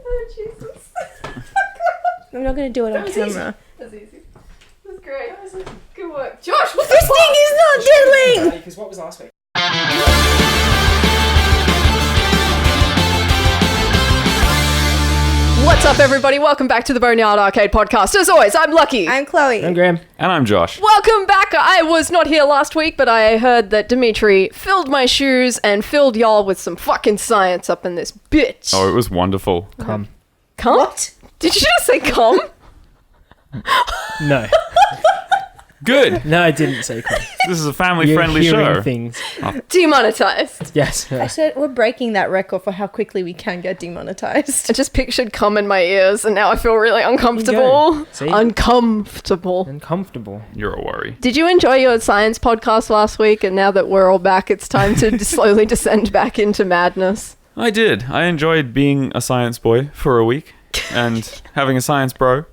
Oh, Jesus. I'm not going to do it on camera. That's easy. That's great. Good work. Josh, what This thing is not diddling! Because what was last week? What's up, everybody? Welcome back to the Boneyard Arcade Podcast. As always, I'm Lucky. I'm Chloe. I'm Graham. And I'm Josh. Welcome back. I was not here last week, but I heard that Dimitri filled my shoes and filled y'all with some fucking science up in this bitch. Oh, it was wonderful. Come. Come? What? Did you just say come? No. Good. No, I didn't say come. This is a family-friendly You're hearing show. things. Demonetized. Yes. I said we're breaking that record for how quickly we can get demonetized. I just pictured cum in my ears, and now I feel really uncomfortable. See? Uncomfortable. Uncomfortable. You're a worry. Did you enjoy your science podcast last week? And now that we're all back, it's time to slowly descend back into madness. I did. I enjoyed being a science boy for a week and having a science bro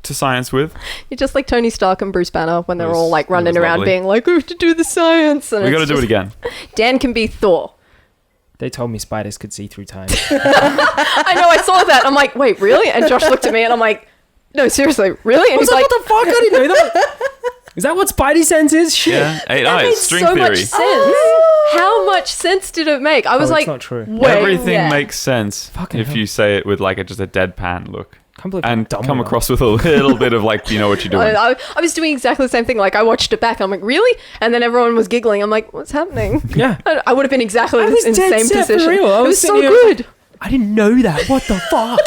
to science with. You're just like Tony Stark and Bruce Banner when they're all like it running was around lovely. being like, we have to do the science. And We got to it's do it just- again. Dan can be Thor. They told me spiders could see through time. I know, I saw that. I'm like, wait, really? And Josh looked at me and I'm like, no, seriously, really? And he's like, what the fuck? I didn't know that. Is that what Spidey sense is? Shit. Yeah. 8 that made eyes. String so theory. much sense. How much sense did it make? I was Oh, like, it's not true. wait, Everything yeah. makes sense Fucking if hell. you say it with like just a deadpan look. Can't believe how And dumb come we are. across with a little bit of like, you know what you're doing. I was doing exactly the same thing. Like, I watched it back. I'm like, really? And then everyone was giggling. I'm like, what's happening? Yeah. I would have been exactly I in was the dead same set for position. real. I It was was so sitting here- good. I didn't know that. What the fuck?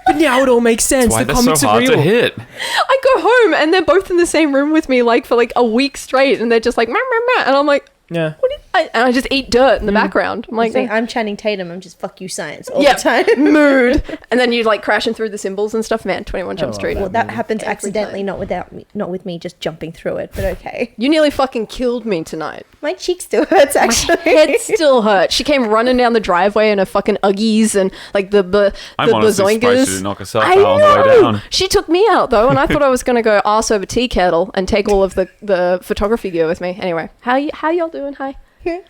But now it all makes sense. Why The they're comics so are hard real. to hit. I go home and they're both in the same room with me, like for like a week straight, and they're just like, meh, meh, meh. And I'm like, Yeah. what is and I just eat dirt in the background. I'm like, I'm Channing Tatum. I'm just fuck you science all yeah, the time. mood. And then you like crashing through the symbols and stuff. Man, 21 Jump Oh, Street. Well, that happens Every accidentally, time. not with me just jumping through it. But okay, You nearly fucking killed me tonight. my cheek still hurts. Actually, Head still hurt. She came running down the driveway in her fucking Uggies and like the I'm honestly surprised she bazoinkas. didn't knock herself I out on the way know. down. She took me out though, and I thought I was gonna go arse over tea kettle and take all of the photography gear with me. Anyway, how y'all doing? Hi.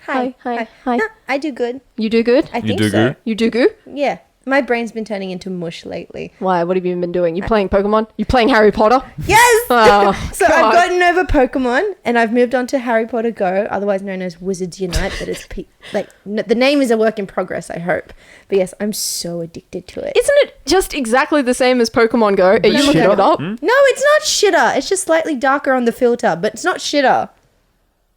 Hi. Hi. No, I do good. You do good? I think do so. good? You do good? Yeah, my brain's been turning into mush lately. Why? What have you been doing? You playing Pokemon? You playing Harry Potter? Yes. Oh, So God. I've gotten over Pokemon and I've moved on to Harry Potter Go, otherwise known as Wizards Unite. But it's the name is a work in progress, I hope. But yes, I'm so addicted to it. Isn't it just exactly the same as Pokemon Go? Are you looking shitter. it up? No, it's not shitter. It's just slightly darker on the filter, but it's not shitter.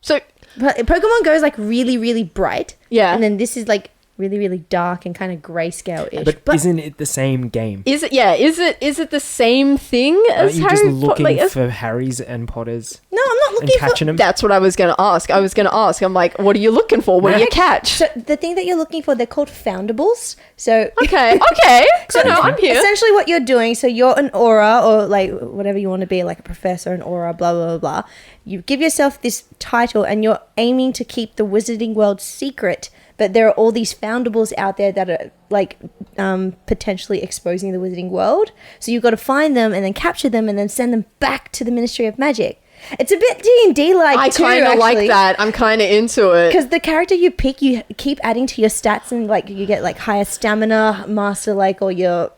So But Pokemon Go is like really, really bright. Yeah. And then this is like really, really dark and kind of grayscale-ish. But isn't it the same game? is it? Yeah. Is it the same thing Aren't as you Harry just Potter? looking Like, for Harrys and Potters No, I'm not and looking for... catching them? that's what I was going to ask. I'm like, what are you looking for? What do you catch? So the thing that you're looking for, they're called foundables. So... Okay. So no, I'm here. Essentially what you're doing, so you're an aura or like whatever you want to be, like a professor, an aura, blah, blah, blah, blah. You give yourself this title and you're aiming to keep the wizarding world secret, but there are all these foundables out there that are like potentially exposing the wizarding world. So you've got to find them and then capture them and then send them back to the Ministry of Magic. It's a bit D&D like I too, kind of like actually. that. I'm kind of into it. Because the character you pick, you keep adding to your stats, and like you get like higher stamina, master like, or your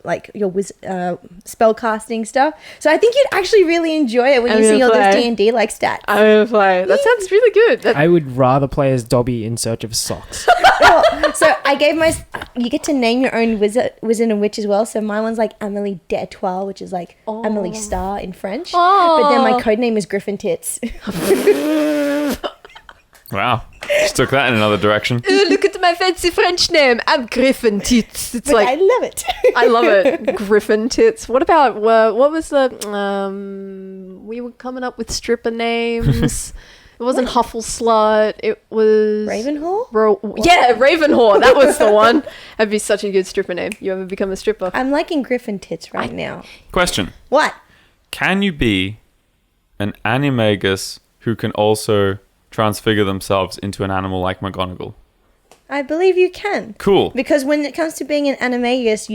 spell casting stuff. So I think you'd actually really enjoy it when I'm you see gonna all those play. D&D like stats. I'm gonna play. That sounds really good. I would rather play as Dobby in search of socks. So I gave you get to name your own wizard and witch as well. So my one's like Amélie d'Etoile, which is like Amélie Star in French. But then my code name is Griffin Tits. Wow. Just took that in another direction. Look at my fancy French name. I'm Griffin Tits. It's But like I love it. I love it. Griffin Tits. What about what was the we were coming up with stripper names. It wasn't Huffle Slut. It was Ravenhall? Yeah, Ravenhall. That was the one. That'd be such a good stripper name. You ever become a stripper? I'm liking Griffin Tits right now. Question. What? Can you be an animagus who can also transfigure themselves into an animal like McGonagall? I believe you can. Cool. Because when it comes to being an animagus,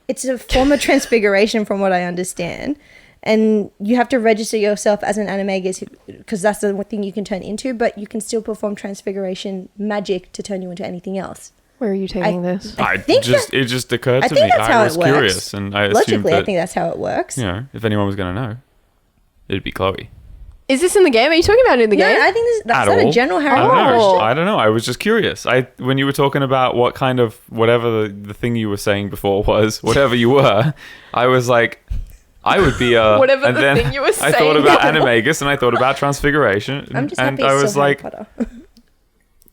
it's a form of transfiguration from what I understand. And you have to register yourself as an animagus because that's the one thing you can turn into, but you can still perform transfiguration magic to turn you into anything else. Where are you taking this? It just occurred I to think me. that's how I it was works. curious, and I assumed Logically, that I think that's how it works. you know, if anyone was going to know, it'd be Chloe. Is this in the game? Are you talking about it in the No, game? I think that's At not all? a general Harry I don't Potter know. question. I don't know. I was just curious. When you were talking about what kind of whatever the thing you were saying before was, whatever you were, I was like, I would be a Whatever and the then thing you were I thought saying about was. Animagus and I thought about Transfiguration, I'm just and happy I it's was still like, Harry Potter.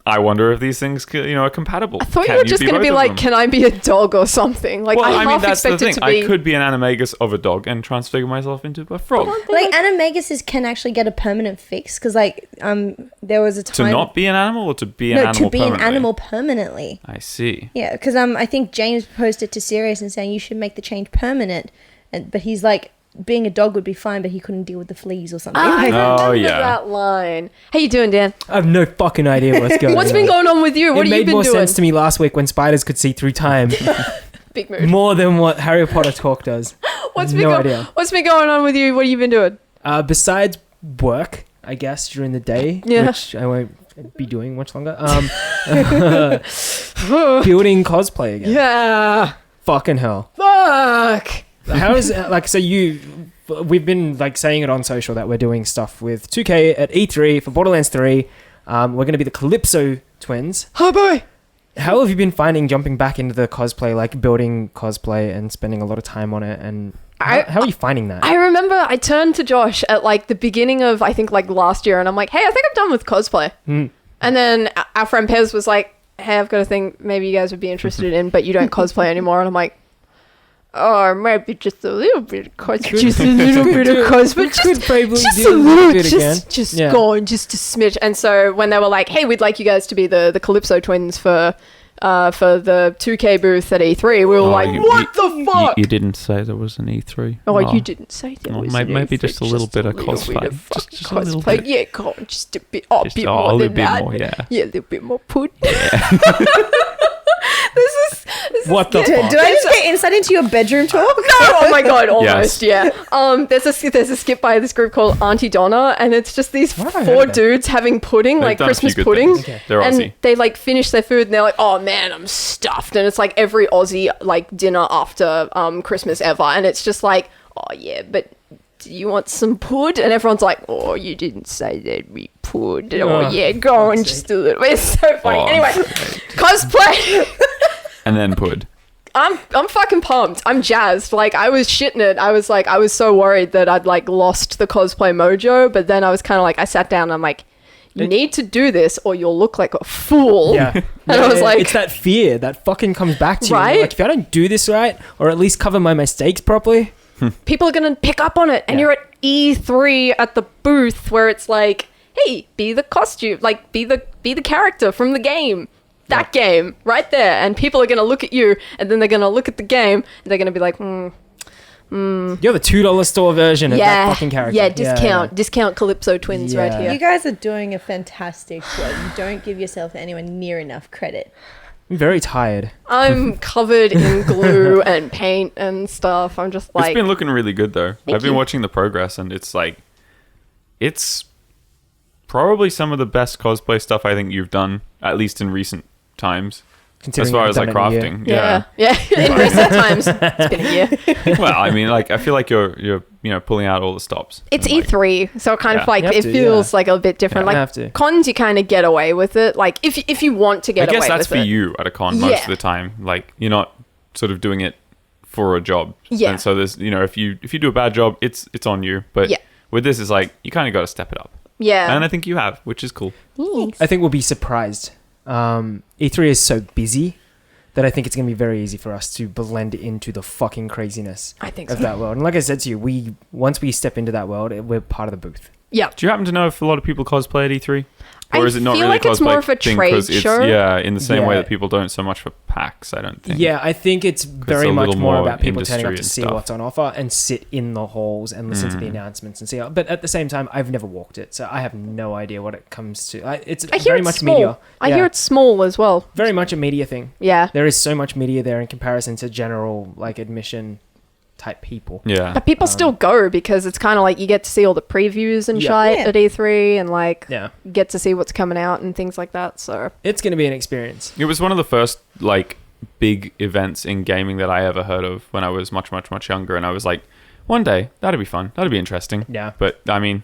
I wonder if these things, are compatible. I thought Can you were just going to both be of like, them? can I be a dog or something? Like, Well, I I mean, half that's the expected thing. to be... I could be an Animagus of a dog and transfigure myself into a frog. Like animaguses can actually get a permanent fix because like there was a To time not be an animal or to be an no animal to be permanently? an animal permanently. I see. Yeah, because I think James proposed it to Sirius and saying you should make the change permanent, but he's like being a dog would be fine, but he couldn't deal with the fleas or something. I Oh, remember yeah. that line. How you doing, Dan? I have no fucking idea what's going on. What's been going on with you? What It have you made been more doing? sense to me last week when spiders could see through time Big mood. more than what Harry Potter talk does. What's no idea. What's been going on with you? What have you been doing? Besides work, I guess, during the day, Yeah. which I won't be doing much longer. Building cosplay again. Yeah. Fucking hell. Fuck. How is it, like, so we've been like saying it on social that we're doing stuff with 2K at E3 for Borderlands 3. We're going to be the Calypso Twins. Oh boy. How have you been finding jumping back into the cosplay, like building cosplay and spending a lot of time on it? And how are you finding that? I remember I turned to Josh at like the beginning of, I think like last year, and I'm like, hey, I think I'm done with cosplay. Mm. And then our friend Pez was like, hey, I've got a thing maybe you guys would be interested in, but you don't cosplay anymore. And I'm like, oh, maybe just a little bit of cosplay. Just a little bit of cosplay. Could probably Just do a little bit again. just Yeah. go on, just a smidge. And so when they were like, hey, we'd like you guys to be the Calypso Twins for the 2K booth at E3, we were like, what the fuck? You didn't say there was an E3. You didn't say there was an maybe E3, just a little bit of cosplay. fucking Just a little cosplay. bit. Yeah, go on, just a bit. Oh, a Just bit a more little than bit that. more, yeah. Yeah, a little bit more put. What the Do fuck? I just get insight into your bedroom talk? No, oh my god, almost, yeah. There's a skit by this group called Auntie Donna, and it's just these Why have I heard four of that? dudes having pudding, They've like done a few Christmas good pudding. things. Okay. They're and Aussie. they like finish their food and they're like, oh man, I'm stuffed. And it's like every Aussie like dinner after Christmas ever, and it's just like, oh yeah, but do you want some pud? And everyone's like, oh, you didn't say there'd be pud. Oh yeah, go on, just a little bit. It's so funny. Oh, Anyway, cosplay. And then pud. I'm fucking pumped. I'm jazzed. Like, I was shitting it. I was so worried that I'd like lost the cosplay mojo, but then I was kind of like, I sat down and I'm like, you need to do this or you'll look like a fool. Yeah. And I was like, it's that fear that fucking comes back to you. Right? Like, if I don't do this right, or at least cover my mistakes properly. people are going to pick up on it. And Yeah. you're at E3 at the booth where it's like, hey, be the costume, like be the character from the game. That game right there. And people are going to look at you and then they're going to look at the game and they're going to be like, You're the $2 store version of that fucking character. Yeah, discount Calypso Twins right Yeah. here. You guys are doing a fantastic job. You don't give yourself anywhere near enough credit. I'm very tired. I'm covered in glue and paint and stuff. I'm just like, It's been looking really good though. I've been you. watching the progress and it's like, it's probably some of the best cosplay stuff I think you've done, at least in recent times. As Considering far I've as like done it in a crafting, yeah. In recent times, it's been a year. Well, I mean, like I feel like you're pulling out all the stops. It's And, like, E3, so kind of Yeah. like You have it to, feels yeah. like a bit different. Yeah, you like have to. cons, you kind of get away with it. Like if you want to I get away guess that's with for it. you at a con most Yeah. of the time. Like you're not sort of doing it for a job. Yeah. And so there's if you do a bad job, it's on you. But Yeah. with this, it's like you kind of got to step it up. Yeah. And I think you have, which is cool. I think we'll be surprised. E3 is so busy that I think it's going to be very easy for us to blend into the fucking craziness I think of so. that world. And like I said to you, once we step into that world, we're part of the booth. Yeah. Do you happen to know if a lot of people cosplay at E3? Or I is it not feel really like a cosplay it's more of a thing, trade 'cause it's, show. yeah, in the same way Yeah. that people don't so much for PAX, I don't think. Yeah, I think it's very a much little more more about people turning up industry to and see stuff. what's on offer and sit in the halls and listen to the announcements and see. But at the same time, I've never walked it, so I have no idea what it comes to. It's I hear very it's much small. media. I Yeah. hear it's small as well. Very much a media thing. Yeah. There is so much media there in comparison to general like admission type people. Yeah. But people still go because it's kind of like you get to see all the previews and Yeah. shit Yeah. at E3 and like Yeah. get to see what's coming out and things like that. So It's going to be an experience. It was one of the first like big events in gaming that I ever heard of when I was much, much, much younger, and I was like, one day that'd be fun, that'd be interesting. Yeah. But I mean,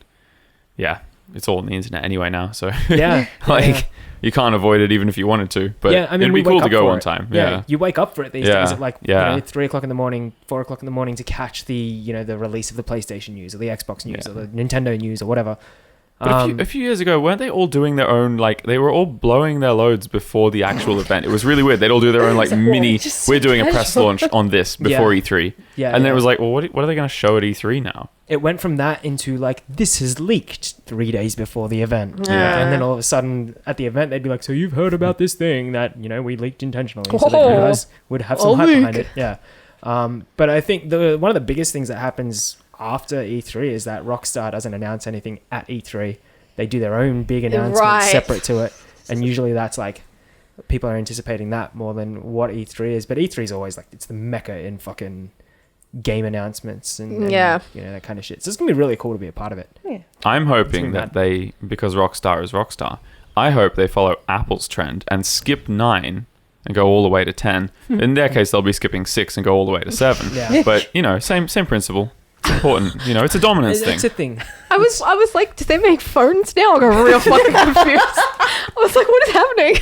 yeah, it's all on the internet anyway now, so Yeah. like Yeah. you can't avoid it even if you wanted to. But yeah, I mean, it'd we be cool wake to up go for one it. time. Yeah. Yeah. You wake up for it these Yeah. days at like Yeah. 3 o'clock in the morning, 4 o'clock in the morning to catch the the release of the PlayStation news or the Xbox news Yeah. or the Nintendo news or whatever. But a few years ago, weren't they all doing their own, like, they were all blowing their loads before the actual event? It was really weird. They'd all do their own, like, mini, just so we're doing a press casual. launch on this before Yeah. E3. Yeah, And then yeah. it was like, well, what are they going to show at E3 now? It went from that into like, this is leaked 3 days before the event. Yeah. And then all of a sudden at the event, they'd be like, so you've heard about this thing that, we leaked intentionally so that you Oh. guys would have some A hype leak. behind it. Yeah. But I think one of the biggest things that happens after E3 is that Rockstar doesn't announce anything at E3. They do their own big announcement Right. separate to it. And usually that's like, people are anticipating that more than what E3 is. But E3 is always like, it's the mecca in fucking game announcements and Yeah. that kind of shit. So it's gonna be really cool to be a part of it. Yeah. I'm hoping It's that because Rockstar is Rockstar, I hope they follow Apple's trend and skip 9 and go all the way to 10. In their case, they'll be skipping 6 and go all the way to 7. Yeah. But, same principle. It's important. It's a dominance thing. It's a thing. I was like, did they make phones now? I got real fucking confused. I was like, what is happening?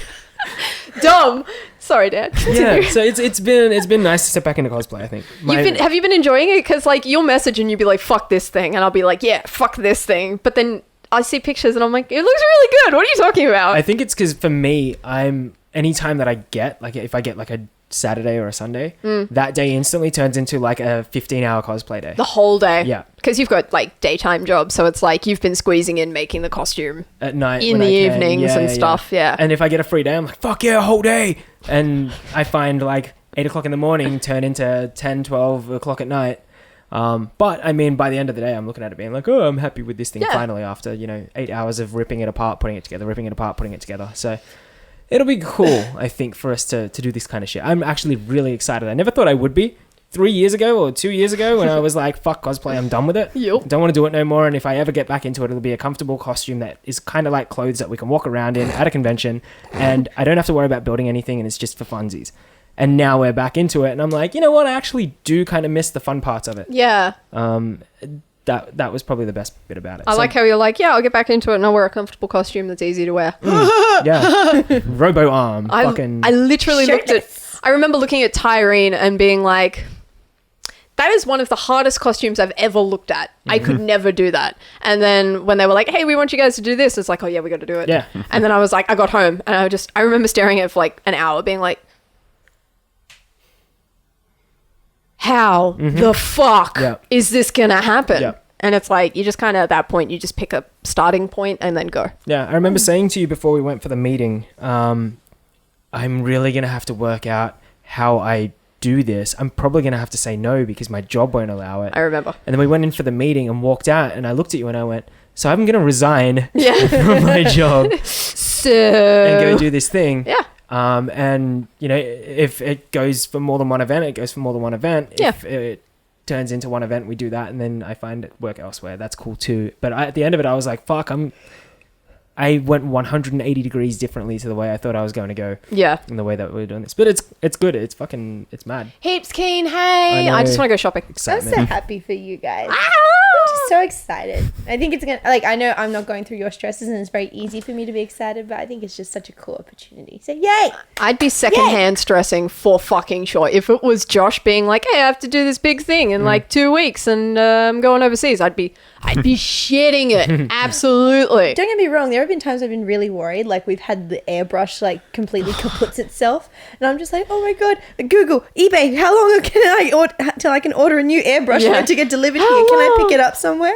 Dumb. Sorry, Dad. Yeah. So it's been nice to step back into cosplay. I think. Have you been enjoying it? Because like you'll message and you'll be like, fuck this thing, and I'll be like, yeah, fuck this thing. But then I see pictures and I'm like, it looks really good. What are you talking about? I think it's because for me, anytime that I get like if I get like a Saturday or a Sunday, that day instantly turns into like a 15-hour cosplay day. The whole day. Yeah. Because you've got like daytime jobs, so it's like you've been squeezing in making the costume At night in when the I can. evenings Yeah, and stuff. Yeah. And if I get a free day, I'm like, fuck yeah, a whole day. And I find like 8 o'clock in the morning turn into 10, 12 o'clock at night. But I mean, by the end of the day, I'm looking at it being like, oh, I'm happy with this thing Yeah. finally after, 8 hours of ripping it apart, putting it together, ripping it apart, putting it together. So it'll be cool, I think, for us to do this kind of shit. I'm actually really excited. I never thought I would be 3 years ago or 2 years ago when I was like, fuck cosplay, I'm done with it. Yup. Don't want to do it no more. And if I ever get back into it, it'll be a comfortable costume that is kind of like clothes that we can walk around in at a convention. And I don't have to worry about building anything, and it's just for funsies. And now we're back into it, and I'm like, you know what? I actually do kind of miss the fun parts of it. Yeah. That was probably the best bit about it. I So, like how you're like, yeah, I'll get back into it and I'll wear a comfortable costume that's easy to wear. yeah, Robo Arm, I literally looked at. I remember looking at Tyrene and being like, that is one of the hardest costumes I've ever looked at. I could never do that. And then when they were like, hey, we want you guys to do this, it's like, oh yeah, we got to do it. Yeah. And then I was like, I got home and I remember staring at it for like an hour being like, how the fuck Yeah. is this going to happen? Yeah. And it's like, you just kind of at that point, you just pick a starting point and then go. Yeah, I remember saying to you before we went for the meeting, I'm really going to have to work out how I do this. I'm probably going to have to say no because my job won't allow it. I remember. And then we went in for the meeting and walked out, and I looked at you and I went, so I'm going to resign Yeah. from my job So. and go do this thing. Yeah. And, if it goes for more than one event, it goes for more than one event. Yeah. If it turns into one event, we do that, and then I find it work elsewhere. That's cool too. But at the end of it, I was like, fuck, I went 180 degrees differently to the way I thought I was going to go Yeah. in the way that we're doing this. But it's good. It's mad. Heaps keen. Hey, I I know. just want to go shopping. I'm Excitement. so happy for you guys. I'm just so excited. I think it's gonna I know I'm not going through your stresses and it's very easy for me to be excited, but I think it's just such a cool opportunity. So yay! I'd be secondhand stressing for fucking sure. If it was Josh being like, hey, I have to do this big thing in like 2 weeks and I'm going overseas, I'd be shitting it. Absolutely. Don't get me wrong, there have been times I've been really worried, like we've had the airbrush like completely kaputs itself, and I'm just like, oh my god, Google, eBay, how long can I order till I can order a new airbrush Yeah. for it to get delivered here? Can I pick it up somewhere?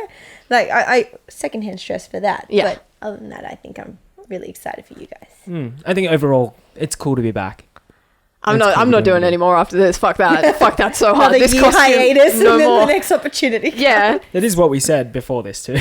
Like I secondhand stress for that. Yeah. But other than that, I think I'm really excited for you guys. I think overall, it's cool to be back. I'm That's not cool, doing yeah. any more after this. Fuck that. Fuck that so hard. Another This year costume, hiatus no and then more. the next opportunity. Yeah. That is what we said before this too.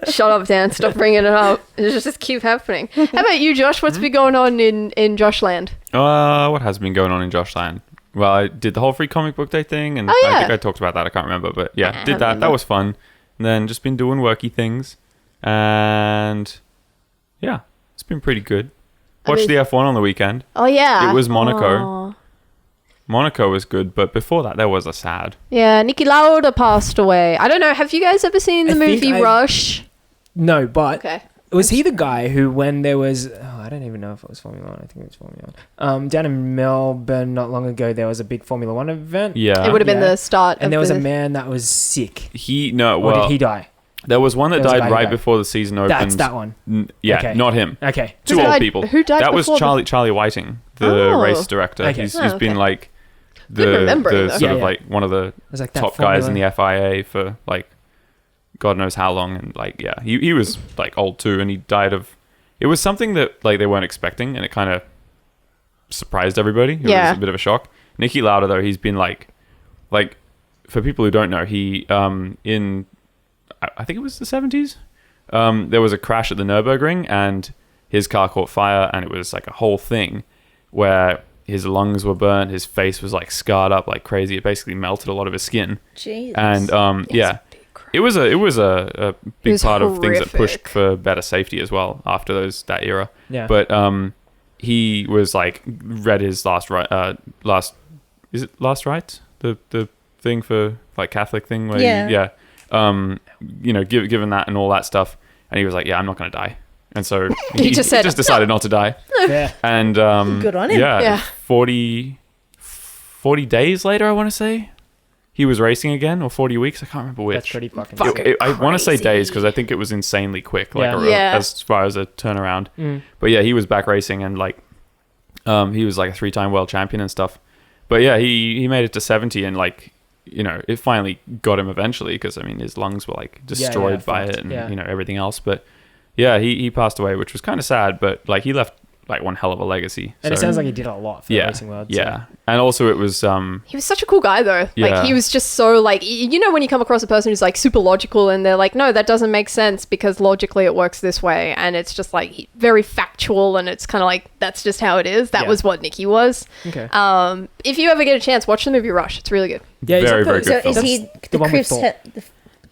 Shut up, Dan. Stop bringing it up. It just keep happening. How about you, Josh? What's been going on in Joshland? What has been going on in Joshland? well, I did the whole free comic book day thing, and Oh, yeah. I think I talked about that. I can't remember, but yeah, I did that. remember. That was fun. And then just been doing worky things, and yeah, it's been pretty good. Watched the F1 on the weekend. Oh yeah. It was Monaco. Aw. Monaco was good, but before that, there was a sad. Yeah, Niki Lauda passed away. I don't know. Have you guys ever seen the I think movie I- Rush? No, but Okay. was he the guy who, when there was, I don't even know if it was Formula One. I think it was Formula One. Down in Melbourne, not long ago, there was a big Formula One event. Yeah, It would have been Yeah. the start. And of there was the... a man that was sick. No, Or well, did he die? there was one that There was a guy died who right died. before the season opened. That's that one. Yeah, Okay. not him. Okay. Two Who old died- people. who died That was before Charlie Whiting, the Oh. race director. Okay. He's Oh, been okay. like Good remembering, the though. sort Yeah, of yeah. like one of the It was like that top guys in the Formula- FIA for like God knows how long, and like yeah, he was like old too, and he died of. It was something that like they weren't expecting, and it kind of surprised everybody. It Yeah. was a bit of a shock. Niki Lauda though, he's been like for people who don't know, he in I think it was the 70s. There was a crash at the Nürburgring, and his car caught fire, and it was like a whole thing where his lungs were burnt, his face was like scarred up like crazy. It basically melted a lot of his skin, Jesus. and yeah, it was a big was part of things that pushed horrific. for better safety as well after that era. Yeah. But he was like read his last is it last rites, the thing for like Catholic thing where Yeah. given that and all that stuff, and he was like, yeah, I'm not gonna die, and so He just said, decided not to die. Yeah. And Good on him. Yeah, Yeah. 40 days later, I want to say, he was racing again, or 40 weeks. I can't remember which. That's pretty fucking Fuck. sick. I want to say crazy. days because I think it was insanely quick, like Yeah. Yeah. as far as a turnaround. Mm. But yeah, he was back racing, and like, he was like a 3-time world champion and stuff. But yeah, he made it to 70, and like, it finally got him eventually, because I mean his lungs were like destroyed by fucked. it, and Yeah. everything else. But yeah, he passed away, which was kind of sad. But like, he left like one hell of a legacy. And it So, sounds like he did a lot for the yeah, racing world. so- yeah. And also it was He was such a cool guy, though. Yeah. Like, he was just so, like, when you come across a person who's, like, super logical and they're like, no, that doesn't make sense because logically it works this way. And it's just, like, very factual, and it's kind of like, that's just how it is. That Yeah. was what Niki was. Okay. If you ever get a chance, watch the movie Rush. It's really good. Yeah, very, is that very the- good So film. is he The the one with Chris, Thor. the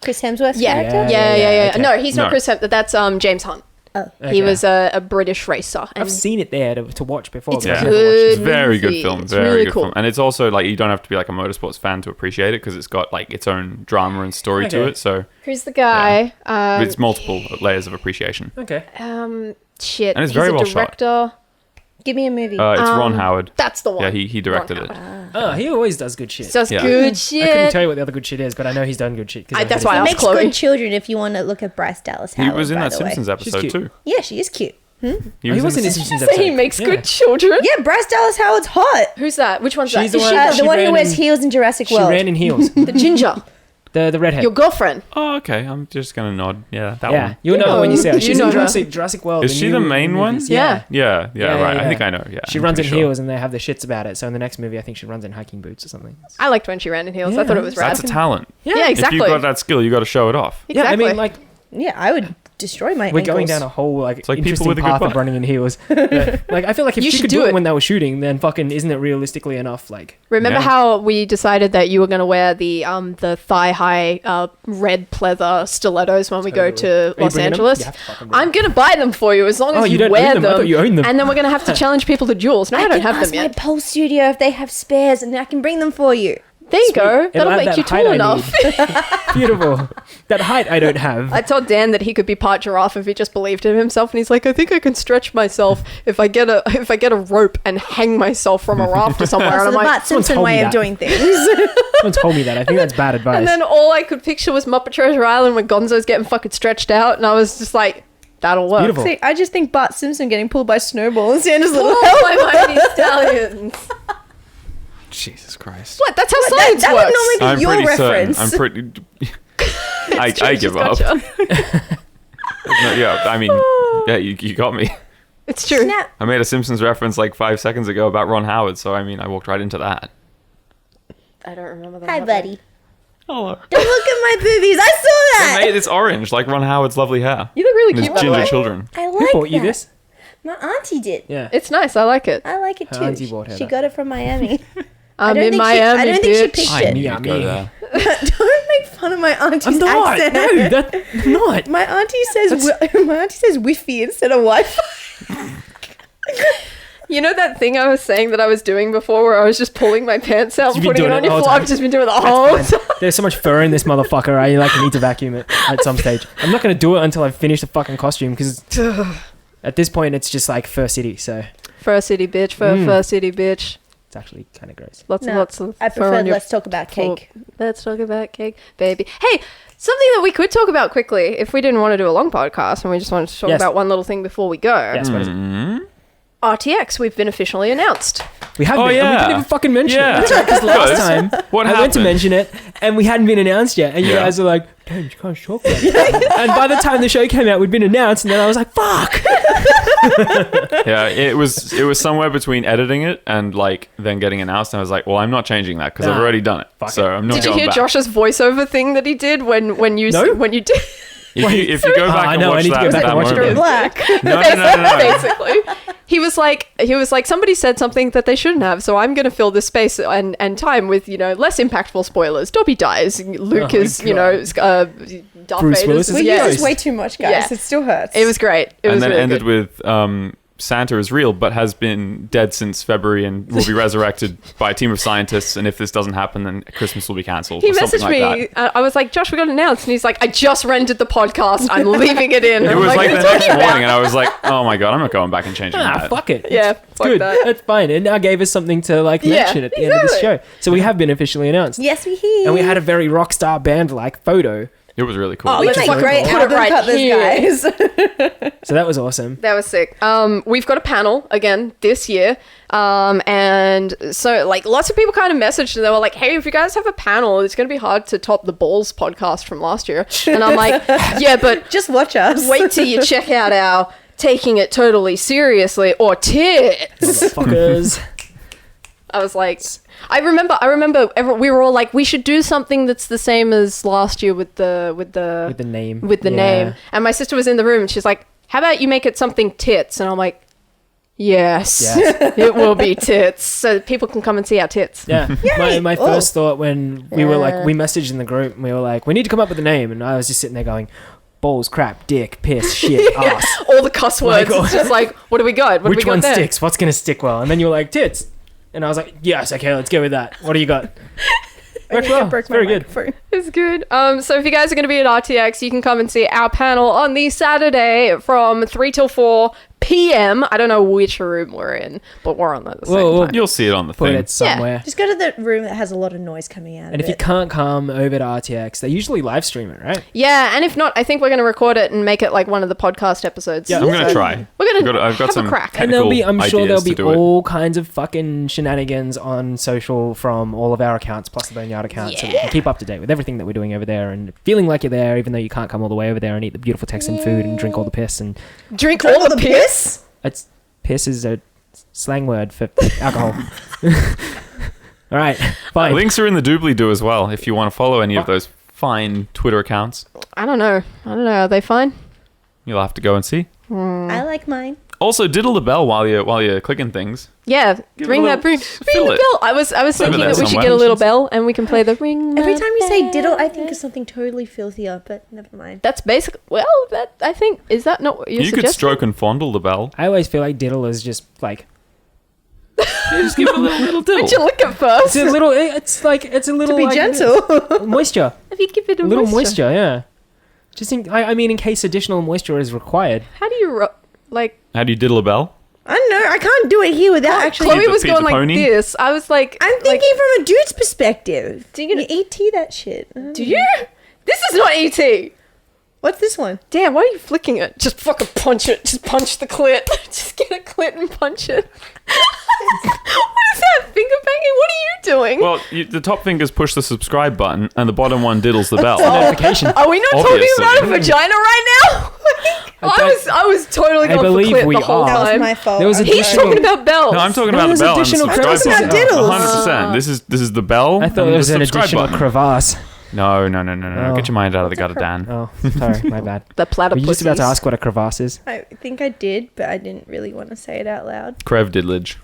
Chris Hemsworth Yeah. character? Yeah. Okay. No, he's not No. Chris Hemsworth. That's James Hunt. Oh. He Okay. was a British racer. And I've seen it there to watch before. It's but I've Yeah. never watched good. it. Very good movie. film. It's Very really good cool. film. And it's also like, you don't have to be like a motorsports fan to appreciate it, because it's got like its own drama and story to Okay. it. So Who's the guy? it's multiple layers of appreciation. Okay. Shit. And it's he's very a well shot. director. Give me a movie. It's Ron Howard. That's the one. Yeah, he directed Ron it. Howard. Oh, he always does good shit. Does Yeah. good shit. I couldn't tell you what the other good shit is, but I know he's done good shit. 'cause I've that's heard why it. I He asked makes Chloe. good children if you want to look at Bryce Dallas He Howard. was in by that the way. Simpsons episode cute. too. Yeah, she is cute. He He was in the his Simpsons So he episode. makes Yeah. good children. Yeah, Bryce Dallas Howard's hot. Who's that? Which one's She's that? the Is one- she she The one who ran wears in- heels in Jurassic She World. ran in heels. the ginger? the redhead. Your girlfriend? Oh, okay. I'm just gonna nod. Yeah, that Yeah, one. you'll know her when you see her. You She's know in her. Jurassic World. Is she the new main one? movies. Yeah. Yeah, Yeah, right. yeah. I think I know. Yeah, She I'm runs in pretty sure. heels, and they have the shits about it. So in the next movie, I think she runs in hiking boots or something. I liked when she ran in heels. I Yeah. thought it was rad. That's a talent. Yeah, exactly. If you've got that skill, you got to show it off. Yeah, I Exactly. mean, like, Yeah, I would destroy my we're ankles. going down a whole like like people interesting with a good path of butt. running in heels. Yeah. Like, I feel like if You she should could do do it it. when they were shooting, then fucking isn't it realistically enough? Like, Remember Yeah. how we decided that you were going to wear the thigh high red pleather stilettos when we go Totally. to Are you Los bringing them? Angeles? You have to fucking bring I'm going to buy them for you as long as Oh, you you don't wear own them? I thought you owned them. And then we're going to have to challenge people to duels. No, I, don't can have ask them my yet. pole studio if they have spares, and I can bring them for you. There you go. It'll That'll have make that you height tall I enough. Beautiful. That height I don't have. I told Dan that he could be part giraffe if he just believed in himself, and he's like, I think I can stretch myself if I get a rope and hang myself from a raft or somewhere. So And the I'm like, Bart Simpson told me way that. of doing things. Someone told me that. I think that's bad advice. and then all I could picture was Muppet Treasure Island when Gonzo's getting fucking stretched out, and I was just like, that'll work. Beautiful. See, I just think Bart Simpson getting pulled by Snowball and Santa's little Oh, my mighty stallions. Jesus Christ. What? That's how That, science that works. would normally be I'm your pretty reference. certain. I'm pretty. I She's give up. gotcha. No, yeah, I mean, yeah, you got me. It's true. Snap. I made a Simpsons reference like 5 seconds ago about Ron Howard, so I mean, I walked right into that. I don't remember that. Hi, buddy. Oh, Don't look at my boobies. I saw that. mate, it's orange, like Ron Howard's lovely hair. You look really And his cute, by the ginger way. children. I like Who bought you that. this? My auntie did. Yeah. It's nice. I like it. I like it Her too. auntie bought her She that. got it from Miami. I'm don't in think Miami, I don't think she bitch. picked I it. knew you'd go there. Don't make fun of my auntie's I'm not. accent. No, that's not. My auntie says Wi-Fi instead of Wi-Fi. You know that thing I was saying that I was doing before where I was just pulling my pants out and You've been putting it doing on it the your whole floor? time. I've just been doing it the whole Fine. time. There's so much fur in this motherfucker. I need to vacuum it at some stage. I'm not going to do it until I finish the fucking costume because at this point it's just like Fur City, so Fur City, bitch. Fur City, bitch. it's actually kind of gross. Lots of I fur prefer on your let's talk about cake. Let's talk about cake, baby. Hey, something that we could talk about quickly if we didn't want to do a long podcast and we just wanted to talk Yes. about one little thing before we go. Yes, what is it? RTX, we've been officially announced. We have Oh, been, and we yeah. didn't even fucking mention Yeah. it. Because last time What I went to happened? mention it and we hadn't been announced yet, and you Yeah. guys were like, "Damn, you can't talk about it." And by the time the show came out, we'd been announced, and then I was like, "Fuck!" Yeah, it was somewhere between editing it and like then getting announced, and I was like, well, I'm not changing that because I've Nah. already done it. Fuck So it. I'm not Did you going hear back. Josh's voiceover thing that he did when you No. did If you go back I and know, I watch need to that, go back that and watch it moment, again. Black. no. basically? He was like somebody said something that they shouldn't have, so I'm going to fill this space and time with less impactful spoilers. Dobby dies. Luke Oh my is God. Darth Bruce Vader's- Willis is We Yeah. use Yes. this way too much, guys. Yeah. It still hurts. It was great. It was and then really ended good. with Santa is real, but has been dead since February and will be resurrected by a team of scientists. And if this doesn't happen, then Christmas will be cancelled. He or something messaged like me. that. I was like, Josh, we got announced, and he's like, I just rendered the podcast. I'm leaving it in. It I'm was like the "What are you next talking morning, about?" and I was like, "Oh my god, I'm not going back and changing Ah, that." fuck it. Yeah, it's fuck good. that. That's fine. It now gave us something to Yeah, mention at the end of this show. So we have been officially announced, Yes, we hear. and we had a very rock star band like photo. It was really cool. Oh, we Let's make fucking great put it album right covers, here. guys. So that was awesome. That was sick. We've got a panel again this year. And so like lots of people kind of messaged and they were like, hey, if you guys have a panel, it's going to be hard to top the Balls podcast from last year. And I'm like, yeah, but Just watch us. wait till you check out our Taking It Totally Seriously or Tits. Motherfuckers. I was like, I remember we were all like, we should do something that's the same as last year with the With the name. name. And my sister was in the room and she's like, how about you make it something tits? And I'm like, yes, it will be tits. So people can come and see our tits. Yeah. My first thought when we were like, we messaged in the group and we were like, we need to come up with a name. And I was just sitting there going, balls, crap, dick, piss, shit, ass. All the cuss words. God. It's just like, what do we got? What do we Which got one there? sticks? What's going to stick well? And then you were like, tits. And I was like, yes, okay, let's go with that. What do you got? Worked well. Broke It's very my good. microphone. It's good. So if you guys are going to be at RTX, you can come and see our panel on the Saturday from 3 till 4 p.m. I don't know which room we're in, but we're on that at the same Whoa. time. You'll see it on the Put thing. it somewhere. Just go to the room that has a lot of noise coming out And of if you it. can't come over to RTX, they usually live stream it, right? Yeah, and if not, I think we're going to record it and make it like one of the podcast episodes. Yeah, I'm gonna try. We're going to I've got have some a crack. And there'll be, technical I'm sure there'll ideas be to do it. all kinds of fucking shenanigans on social from all of our accounts, plus the Boneyard account, so we can keep up to date with everything that we're doing over there and feeling like you're there, even though you can't come all the way over there and eat the beautiful Texan food and drink all the piss. And Drink all the piss? it's piss is a slang word for alcohol. All right, fine. Links are in the doobly-doo as well if you want to follow any of those fine Twitter accounts. I don't know. Are they fine? You'll have to go and see. I like mine. Also, diddle the bell while you're clicking things. Yeah, Give ring it a that little- ring fill the it. bell. I was thinking there that we should somewhere. get a little bell and we can play the ring. Every the time you say bell. diddle, I think of something totally filthier, but never mind. That's basic. Well, that I think is that not what you're You could suggesting? stroke and fondle the bell. I always feel like diddle is just like Just give it a little Did you diddle. look at first? it's a little. It's a little To be like, gentle. moisture. If you give it A little moisture, yeah. Just I mean, in case additional moisture is required. How do you like? How do you diddle a bell? I don't know. I can't do it here without actually. Chloe Feed the- was feed going the like pony? this. I was like, I'm thinking from a dude's perspective. Do you You ET that shit. do you? This is not ET. What's this one? Damn, why are you flicking it? Just fucking punch it. Just punch the clit. Just get a clit and punch it. What is that? Finger banging? What are you doing? Well, the top fingers push the subscribe button, and the bottom one diddles the bell. Notification. Are we not Obviously. talking about a vagina right now? I was totally I going for believe clit we the whole are. That was time. my fault. There was I'm a He's sorry. talking about bells. No, I'm talking No, about the there's bell and the additional subscribe crevices. button. I'm talking about 100%. This is the bell. I thought and there was the an subscribe additional button. crevasse. No. Oh. Get your mind out of the gutter, Dan. Oh, sorry, my bad. The Were platypus. you just about to ask what a crevasse is? I think I did, but I didn't really want to say it out loud. Crev diddlage.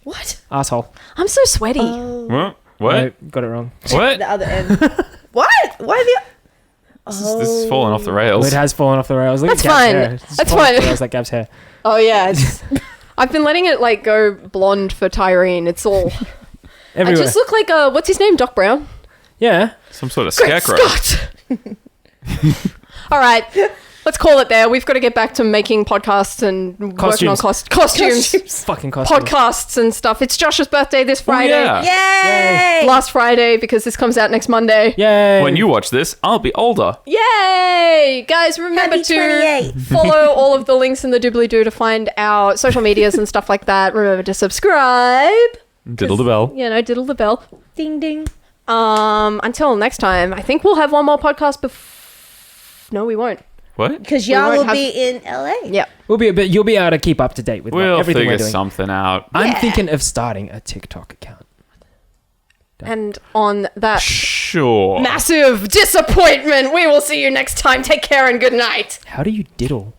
What? Asshole. I'm so sweaty. What? What? No, got it wrong. What? The other end. What? Why the... This is falling off the rails. It has fallen off the rails. Look That's at Gab's fine. hair. It's That's fallen off fine. the rails like Gab's hair. Oh yeah, I've been letting it like go blonde for Tyrene. It's all. Everywhere. I just look like what's his name, Doc Brown. Yeah. Some sort of Great scarecrow. Scott! All right, let's call it there. We've got to get back to making podcasts and working on costumes, Fucking costumes. podcasts and stuff. It's Josh's birthday this Oh, Friday. yeah. Yay! Last Friday because this comes out next Monday. Yay. When you watch this, I'll be older. Yay! Guys, remember Happy to 28. follow all of the links in the doobly-doo to find our social medias and stuff like that. Remember to subscribe. Diddle the bell. You know, diddle the bell. Ding ding. Until next time, I think we'll have one more podcast No, we won't. What? Because We y'all won't will have- be in LA. Yep. but you'll be able to keep up to date with We'll everything we're figure doing. something out. I'm thinking of starting a TikTok account. And on that Sure. massive disappointment, we will see you next time. Take care and good night. How do you diddle?